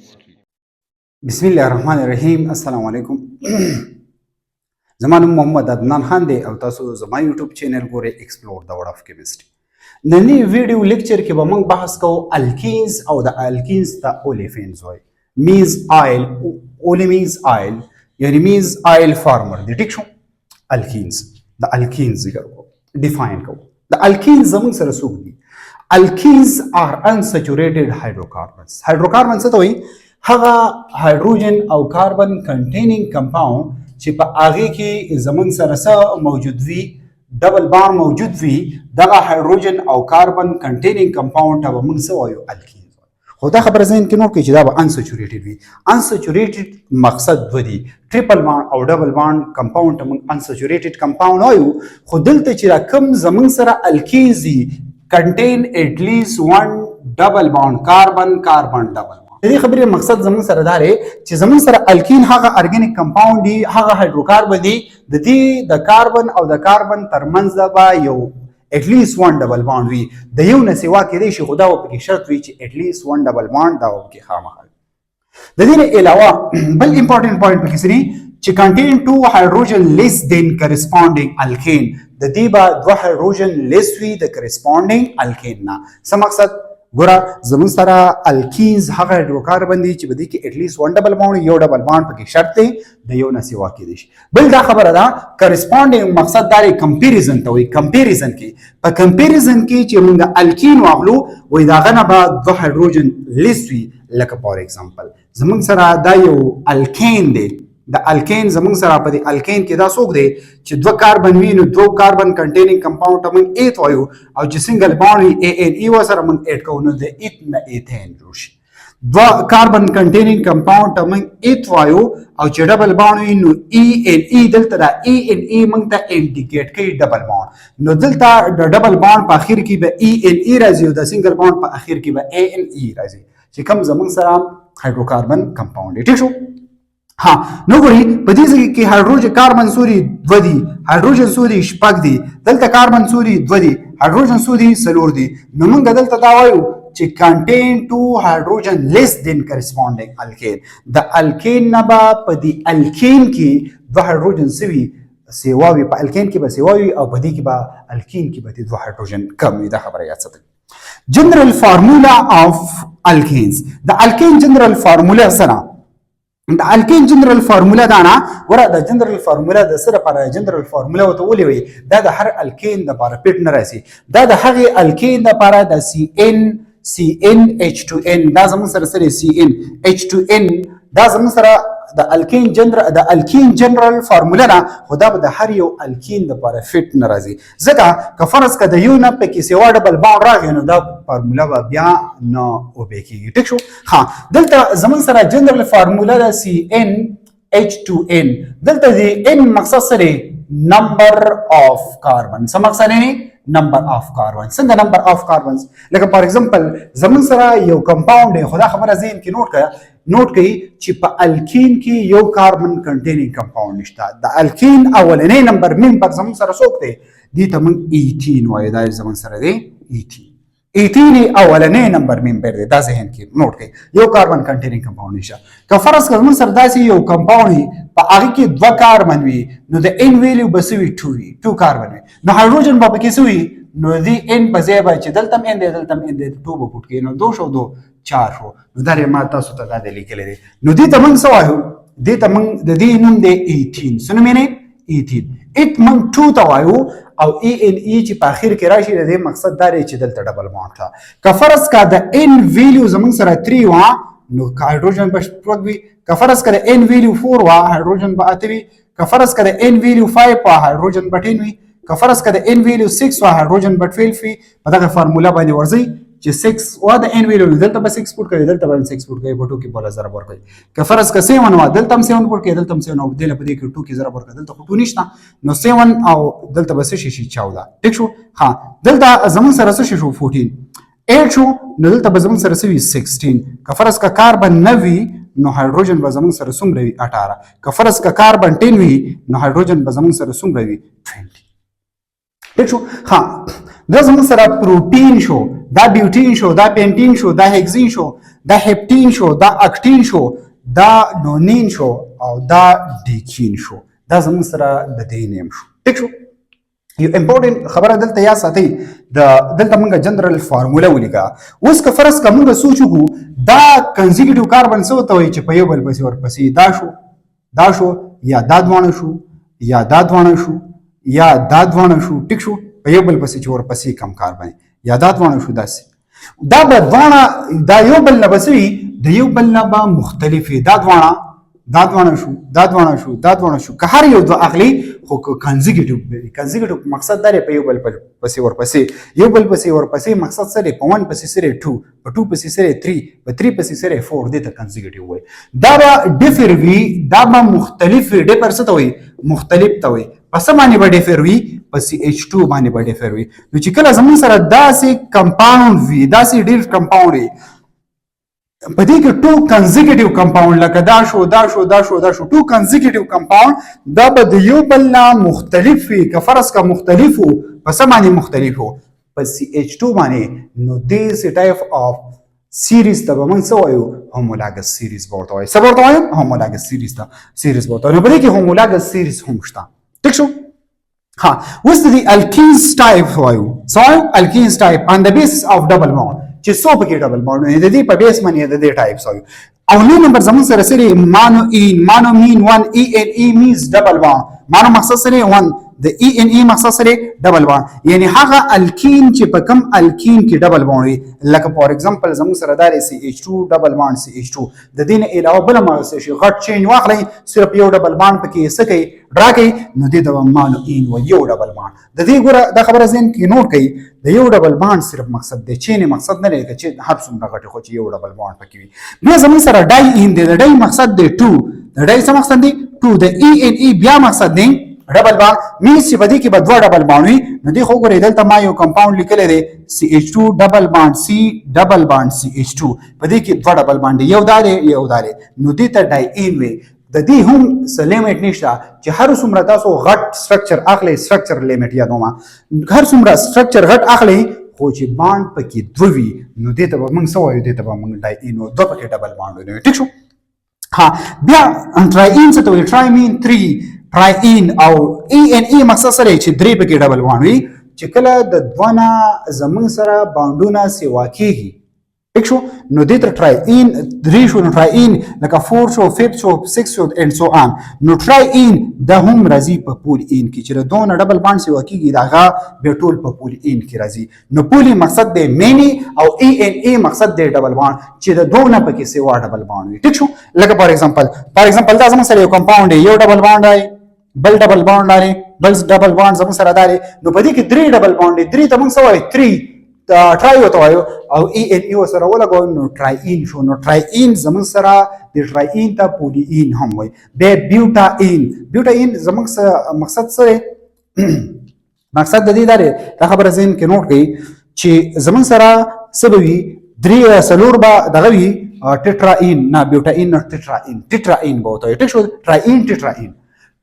بسم الله الرحمن الرحیم. السلام علیکم. زما نوم محمد عدنان خان دی او تاسو زما یوټیوب چینل ګورئ ایکسپلور د ورډ اف کیمستري. نننی ویډیو لیکچر کې به موږ بحث کوو الکینز او د الکینز د اولفینز وای میز آیل اولمینز آیل یعنی میز آیل فارمر دی. ټیک شو. الکینز د الکینز ذکر ډیفاین کوو. د الکینز زموږ سره څوک دي؟ الکینز آر انسچوریټډ هایدروکاربنز. هایدروکاربن څه ته وایي؟ هغه هایدروجن او کاربن کنټینینګ کمپاوند چې په هغې کې زموږ سره څه موجود وي؟ ډبل بانډ موجود وي. دغه هایدروجن او کاربن کنټینینګ کمپاوند ته به موږ څه وایو؟ الکینز. خو دا خبره ذهن کې نوټ کړئ چې دا به انسچوریټډ وي. انسچوریټډ مقصد دوه دي، ټریپل بانډ او ډبل بانډ کمپاوند ته موږ انسچوریټډ کمپاوند وایو. خو دلته چې را کوم زموږ سره الکینز دي contain at least one double bond carbon carbon double bond. دې خبرې مقصد زموږ سره دا دی چې زموږ سره الکین هغه ارګینیک کمپاوند دي، هغه هایدروکاربن دي، د دې د کاربن او د کاربن ترمنځ به یو at least one double bond وي. د یو نه سوا کېدای شي خو دا پکې شرط وي چې at least one double bond دا پکې خامخا وي. د دې نه علاوه بل امپورټنټ پوینټ پکې څه دي چې contain two hydrogen less than corresponding alkane. د دې به دوه هایدروجن لیس وي د کرسپونډینګ الکین نه. څه مقصد؟ ګوره زموږ سره الکینز هغه هایدروکاربن دي چې په دې کې اټلیسټ ون ډبل بانډ یو ډبل بانډ پکې شرط دی، د یو نه سوا کېدای شي. بل دا خبره ده کرسپونډینګ مقصد دا دی کمپیریزن ته وایي. کمپیریزن کې په کمپیریزن کې چې موږ الکین واخلو وایي د هغه نه به دوه هایدروجن لیس وي. لکه فار ایگزامپل زموږ سره دا یو الکین دی. د الکین زموږ سره په دې الکین کې دا څوک دی چې دوه کاربن وي، نو دوه کاربن کنټینینګ کمپاوند ته موږ ایت وایو، او چې سنګل بانډ وي ای ان ای ورسره موږ ایډ کوو نو د ایت نه ایتین جوړ شي. دوه کاربن کنټینینګ کمپاوند ته موږ ایت وایو، او چې ډبل بانډ وي نو ای ان ای دلته دا ای ان ای موږ ته انډیکیټ کوي ډبل بانډ. نو دلته د ډبل بانډ په اخر کې به ای ان ای راځي او د سنګل بانډ په اخر کې به ای ان ای راځي چې کوم زموږ سره هایدروکاربن کمپاوند دی. ټیک شو. ها نو ګورئ په دې ځای کې هایدروجن کاربن سوري دوه دي، هایدروجن سوري شپږ دي، دلته کاربن سوري دوه دي، هایدروجن سوري څلور دي. نو موږ دلته دا وایو چې contain two hydrogen less than corresponding alkane. د الکین نه به په دې الکین کې دوه هایدروجن سوي سیوا وي، په الکین کې به سیوا وي او په دې کې به الکین کې به دوه هایدروجن کم وي. دا خبره یاد ساتئ. جنرال فارمولا اف الکینز. د الکین جنرال فارمولا سره د الکین جنرال فارمولا دا نه ګوره د جنرال فارمولا د سره لپاره جنرال فارمولا ورته ولې وایي؟ دا د هر الکین د لپاره پیټ نه راځي، دا د هغې الکین د لپاره د CnH2n دا زموږ سره سره CnH2n دا زموږ سره د الکین جنرال فارمولا نه، خو دا به د هر یو الکین د لپاره فټ نه راځي. ځکه که فرض که د یو نه پکې سیوا ډبل بانډ راغی نو دا فارمولا به بیا نه اوبې کېږي. ټیک شو. ها دلته زموږ سره جنرال فارمولا د CnH2n. دلته د n مقصد سره نمبر آف کاربن. څه مقصد دی؟ نمبر آف کاربن. څنګه نمبر آف کاربنز؟ لکه فار ایگزامپل زموږ سره یو کمپاوند دی، خو دا خبره ذهن کې نوٹ کړئ چې په الکین کې یو کاربن کنټینینګ کمپاوند نشته. د الکین اولنی نمبر ممبر زموږ سره څوک دی؟ دې ته موږ 18 وایو. دا زموږ سره دی 18 اولنی نمبر ممبر دی. دا ذهن کې نوٹ کړئ. یو کاربن کنټینینګ کمپاوند نشته. که فرض کړه زموږ سره داسې یو کمپاوند وي په هغې کې دوه کاربن وي نو د ان ویلیو به څه وي؟ 2 وي. 2 کاربن وي نو هایدروجن به پکې څه وي؟ نو دې ان په ځای به چې دلته هم ان دی دلته هم ان دی 2 به پټ کړي نو 2 شو 2 4 شو. نو دا ما تاسو ته دا لیکلی دی. نو دې ته موږ څه وایو؟ دې ته موږ د دې نوم دی 18. څه نوم یې؟ 18. ایت موږ 2 ته وایو او ای ان ای چې په اخر کې راشي د دې مقصد دا دی چې دلته ډبل بانډ ته. که فرض که د ان ویلیو زموږ سره 3 وه نو هایدروجن به شپږ وي. که فرض که د ان ویلیو 4 وه هایدروجن به 8 وي. که فرض که د ان ویلیو 5 وه هایدروجن به 10 وي. که فرض که د ان ویلیو 6 وه هایدروجن به 12 وي. په دغه فارمولا باندې ورځئ چې 6 وه د ان ویلیو دلته به 6 پوټ کوي، دلته به 6 پوټ کوي، په 2 کې بله ضرب ورکوي. که فرض که 7 وه دلته هم 7 پوټ کوي، دلته هم 7 او دې په دې کې 2 کې ضرب ورکوي، دلته خو 2 نشته نو 7 او دلته به څه شي 14. ټیک شو. ها دلته زموږ سره څه شو 14. 8 شو نو دلته به زموږ سره څه وي 16. که فرض که کاربن نه وي نو هایدروجن به زموږ سره څومره وي 18. که فرض که کاربن 10 وي نو هایدروجن به زموږ سره څومره وي 20. ټیک شو. ها دا زموږ سره پروټین شو. دا بیوټین شو، دا پینټین شو، دا هیکزین شو، دا هپټین شو، دا اکټین شو، دا نونین شو او دا ډیکین شو. دا زموږ سره د دې نیم شو. ټیک شو. یو امپورټنت خبره دلته یا ساتي، دلته موږ جنرال فارموله ولیکه. اوس که فرض که موږ سوچ وکړو دا کنزیکیوټیو کاربن څه ورته وایي چې په یو بل پسې ورپسې دا شو یا دا دوانه شو یا دا دوانه شو یا دا دوانه شو. ټیک شو. په یو بل پسې چې ورپسې کم کاربن یا دا دوانه شو داسې. دا به دوانه دا یو بل نه بس وي، د یو بل نه به مختلف وي. دا دوانه شو، دا دوانه شو، دا دوانه شو. که هر یو دوه اخلي خو کنزیکیوټیو مقصد دا دی په یو بل پسې ورپسې، یو بل پسې ورپسې مقصد څه دی؟ په 1 پسې سره 2، په 2 پسې سره 3، په 3 پسې سره 4. دې ته کنزیکیوټیو وایي. دا به ډیفر وي، دا به مختلف وي. ډیفر څه ته وایي؟ مختلف ته وایي. په څه باندې به ډیفر وي؟ په CH2 باندې به ډیفر وي. نو چې کله زموږ سره داسې کمپاوند وي، داسې ډېر کمپاوند وي، په دې کې 2 کنزیکیوټیو کمپاوند لکه دا شو، دا شو، دا شو، دا شو، 2 کنزیکیوټیو کمپاوند، دا به د یو بل نه مختلف وي. که فرض کا مختلف وو، په څه باندې مختلف وو؟ په CH2 باندې. نو دې ټایپ اف سیریز ته به موږ څه وایو؟ هومولاګس سیریز به ورته وایو. څه به ورته وایو؟ هومولاګس سیریز به ورته وایو. نو په دې کې هومولاګس سیریز هم شته. ټیک شو. ها، اوس د الکینز ټایپ وایو. څه وایو؟ الکینز ټایپ on the basis of double bond. چې څو پکې ډبل بانډ د دې په بیس باندې د دې ټایپس وایو. او نو نمبر زمون سره سره مانو مین 1 ENE means double bond. مانو مقصد سره 1 د ENE مقصد سره ډبل بانډ، یعنی هغه الکین چې په کم الکین کې ډبل بانډ وي. لکه فور ایگزامپل زمون سره دا CH2 ډبل بانډ CH2. د دې نه علاوه بل مقصد شي غټ چین واخلئ، صرف یو ډبل بانډ پکې څه کوي؟ ډرا کوي. نو دې ته مانو این و یو ډبل بانډ. د دې ګوره دا خبره ذهن کې نوٹ کړئ، د یو ډبل بانډ صرف مقصد دی، چین مقصد نه لري چې هر څومره غټي خو چې یو ډبل بانډ پکې وي. بیا زمون سره ډای این دی، د ډای مقصد دی 2، د ډای څه مقصد دی 2، د ENE بیا مقصد دی ډبل بانډ. مینس چې په دې کې به دوه ډبل بانډ وي. نو دې خو ګورئ دلته ما یو کمپاوند لیکلی دی CH2 ډبل بانډ C ډبل بانډ CH2. په دې کې دوه ډبل بانډ یو دا دی یو دا دی. نو دې ته ډای این وي. د دې هم څه لیمټ نشته چې هر څومره تاسو غټ سټرکچر اخلئ، سټرکچر لیمټ یادومه، هر څومره سټرکچر غټ اخلئ خو چې بانډ پکې دوه وي، نو دې ته به موږ څه وایو؟ دې ته به موږ ډای این وایو. دوه پکې ډبل بانډ وي. ټیک شو. ها، بیا ټرای این څه ته وایي؟ ټرای مین 3 ټرای این او ENE مقصد سره چې 3 پکې ډبل بانډ وي. چې کله د دوه نه زموږ سره بانډونه سیوا کېږي، ټیک شو، نو دې ته ټرای این 3 شو. نو ټرای این لکه 4 شو، 5 شو، 6 شو and so on. نو ټرای این دا هم راځي په پول این کې چې د دوه نه ډبل بانډ سیوا کېږي، دا هغه بیا ټول په پول این کې راځي. نو پولی مقصد دی مینی او ENE مقصد دی ډبل بانډ چې د دوه نه پکې سیوا ډبل بانډ وي. ټیک شو. لکه فار ایگزامپل دا زموږ سره یو کمپاوند دی، یو ډبل بانډ دی، بل ډبل بانډ لري، بل ډبل بانډ زموږ سره دی. نو په دې کې 3 ډبل بانډ دي. 3 ته موږ څه وایو؟ 3 ټرای وته وایو او ENE سره ولګو. نو ټرای این شو. نو ټرای این زموږ سره د ټرای این ته پولی این هم وایي. بیا بیوټا این زموږ مقصد څه مقصد د دې دا دی، دا خبره ذهن کې نوٹ کړئ چې زموږ سره څه به وي؟ 3 څلور به دغه وي ټیټرا این، نه بیوټا این نه ټیټرا این به ورته وایي. ټیک شو. ټرای این ټیټرا این.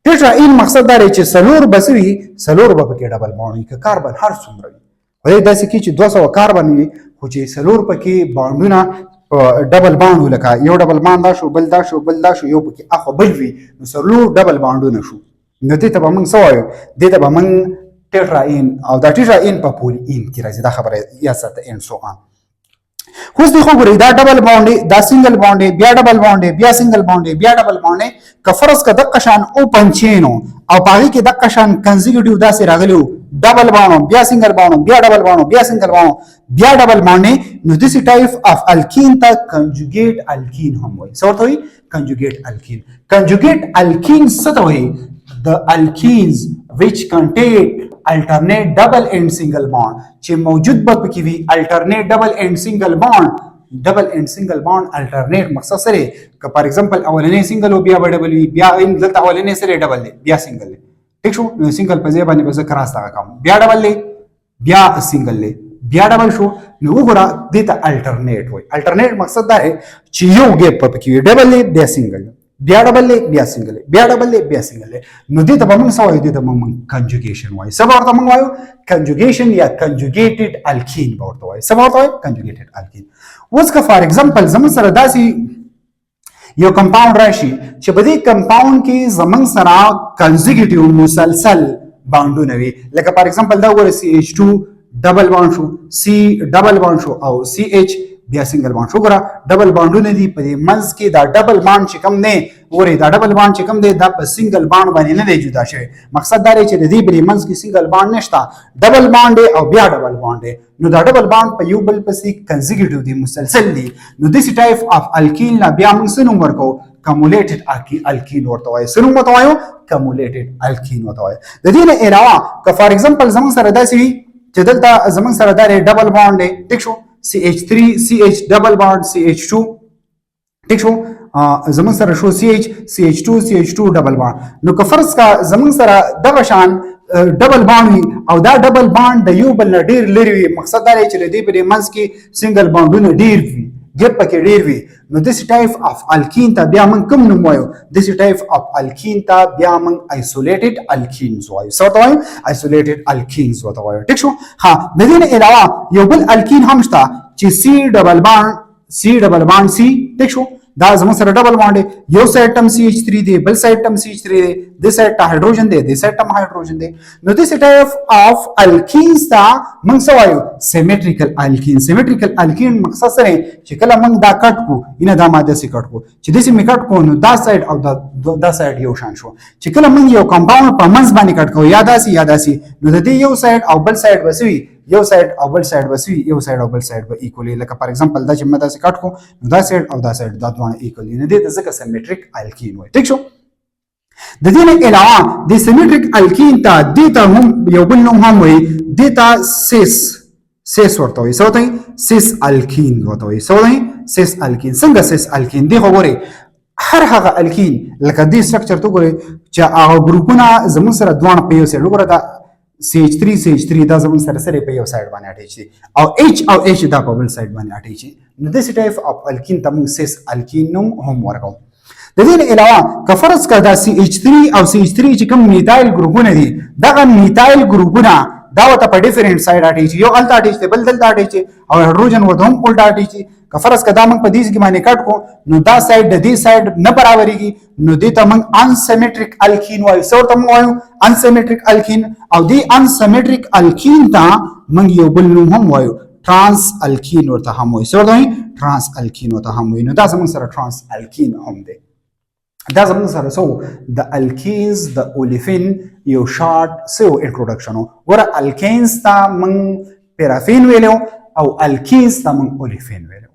ټیټرا این مقصد دا دی چې څلور به څه وي؟ څلور به پکې ډبل بانډ وي. که کاربن هر څومره وي، خدای داسې کې چې 200 کاربن وي خو چې څلور پکې بانډونه ډبل بانډ ولکه یو ډبل بانډ دا شو، بل دا شو، بل دا شو، یو پکې اخو بل وي، نو څلور ډبل بانډونه شو. نو دې ته به موږ څه وایو؟ دې ته به موږ ټیټرا این او دا ټیټرا این په پول این کې راځي. دا خبره یا ساته ان سو ان. اوس دې خو ګورئ دا ډبل بانډ، دا سنگل بانډ، بیا ډبل بانډ، بیا سنگل بانډ، بیا ډبل بانډ. که فرض که دغه شان اوپن چین او پاغي کې دغه شان کنزیکیوټیو داسې راغلیو، ډبل بانډ، بیا سنگل بانډ، بیا ډبل بانډ، بیا سنگل بانډ، بیا ډبل بانډ. نو دسی ټایپ اف الکین ته کنجوګیټ الکین هم وایي. څه ورته وایي؟ کنجوګیټ الکین. کنجوګیټ الکین څه ته وایي؟ the alkenes which contain alternate double and single bond چې موجود به پکې وي alternate double and single bond. double and single bond alternate مقصد سره که فار ایگزامپل اولنې سنگل او بیا ډبل وي، بیا ان دلته اولنې سره ډبل دی، بیا سنگل دی. ټیک شو. نو سنگل په ځای باندې به کراس تا کوم، بیا ډبل دی، بیا سنگل دی، بیا ډبل شو. نو وګوره دې ته الټرنیټ وایي. الټرنیټ مقصد دا دی چې یو ګیپ پکې وي، ډبل دی بیا سنگل، بیا ډبل دی بیا سنگل دی بیا ډبل دی بیا سنگل دی نو دې ته به موږ څه وایو دې ته به موږ کنجوګیشن وایو څه به ورته موږ وایو کنجوګیشن یا کنجوګیټډ الکین به ورته وایو څه به ورته وایو کنجوګیټډ الکین اوس که فار ایگزامپل زموږ سره داسې یو کمپاوند راشي چې په دې کمپاوند کې زموږ سره کنزیکیوټیو مسلسل بانډونه وي لکه فار ایگزامپل دا وګوره CH2 ډبل بانډ شو C ډبل بانډ شو او CH بیا سنگل بانډ شو ګوره ډبل بانډونه دي په دې منځ کې دا ډبل بانډ چې کوم دی ګورئ دا ډبل بانډ چې کوم دی دا په سنگل بانډ باندې نه دی جدا شوی مقصد دا دی چې د دې په منځ کې سنگل بانډ نشته ډبل بانډ دی او بیا ډبل بانډ دی نو دا ډبل بانډ په یو بل پسې کنزیکیوټیو دي مسلسل دي نو دس ټایپ اف الکین لا بیا موږ څه نوم ورکو کمولیټډ الکین ورته وایي څه نوم ورته وایو کمولیټډ الکین ورته وایي د دې نه علاوه که فار ایگزامپل زموږ سره داسې وي چې دلته زموږ سره دا ډبل بانډ دی ټیک شو CH3 CH ډبل بانډ CH2 ټیک شو زموږ سره شو CH2 ډبل بانډ نو که فرض کا زموږ سره دغه شان ډبل بانډ وي او دا ډبل بانډ د یو بل نه ډیر لري وي مقصد دا دی چې د دې په منځ کې سنگل بانډونه ډیر وي ګپ پکې ډیر وي نو دس ټایپ اف الکین ته بیا موږ کوم نوم وایو دس ټایپ اف الکین ته بیا موږ آیسولیټډ الکینز وایو څه ورته وایو آیسولیټډ الکینز ورته وایو ټیک شو ها د دې نه علاوه یو بل الکین هم شته چې C ډبل بانډ C ټیک شو دا زموږ سره ډبل بانډ یو سایډ ټم CH3 دی بل سایډ ټم CH3 دی د سایډ ته هایدروجن دی د سایډ ټم هایدروجن دی نو دس ټایپ اف الکینز ته موږ څه وایو سیمیټریکل الکین سیمیټریکل الکین مقصد سره چې کله موږ دا کټ کو ینه دا ماده سي کټ کو چې دسی می کټ کو نو دا سایډ او دا سایډ یو شان شو چې کله موږ یو کمپاوند په منځ باندې کټ کو یا داسي نو د دې یو سایډ او بل سایډ وسوي یو سایډ او بل سایډ وسوي یو سایډ او بل سایډ به ایکولی لکه فار ایگزامپل دا چې مې داسې کټ کو نو دا سایډ او دا سایډ دا دوه ایکولی نه دي د ځکه سیمیټریک الکین وایي ټیک شو د دې نه علاوه د سیمیټریک الکین ته د ته هم یو بل نوم هم وایي د ته سیس ورته وایي څه ورته سیس الکین ورته وایي څه ورته سیس الکین څنګه سیس الکین دی خو ګورئ هر هغه الکین لکه دې سټرکچر ته ګورئ چې هغه ګروپونه زموږ سره دوه په یو سایډ وګوره دا CH3 دا زموږ سره سره په یو سایډ باندې اټیچ دي او H دا په بل سایډ باندې اټیچ دي نو دس ټایپ اف الکین ته موږ سیس الکین نوم هم ورکو د دې علاوه که فرض کړه دا CH3 او CH3 چې کوم میتایل ګروپونه دي دغه میتایل ګروپونه دا وته په ډیفرنٹ سایډ اټیچ یو الټا اټیچ دی بل دلته اټیچ او هایدروجن وته هم الټا اټیچ که فرض کړه دا موږ په دې کې باندې کټ کو نو دا سایډ د دې سایډ نه برابرېږي نو دې ته موږ انسیمیټریک الکین وایو څه ورته موږ وایو انسیمیټریک الکین او دې انسیمیټریک الکین ته موږ یو بل نوم هم وایو ترانس الکین ورته هم وایو څه ورته وایو ترانس الکین ورته هم وایو نو دا زموږ سره ترانس الکین هم دی دا زموږ سره سو د الکینز د اولفین یو شارټ سو انټروډکشن ګوره الکینز ته موږ پیرافین ویلو او الکینز ته موږ اولفین ویلو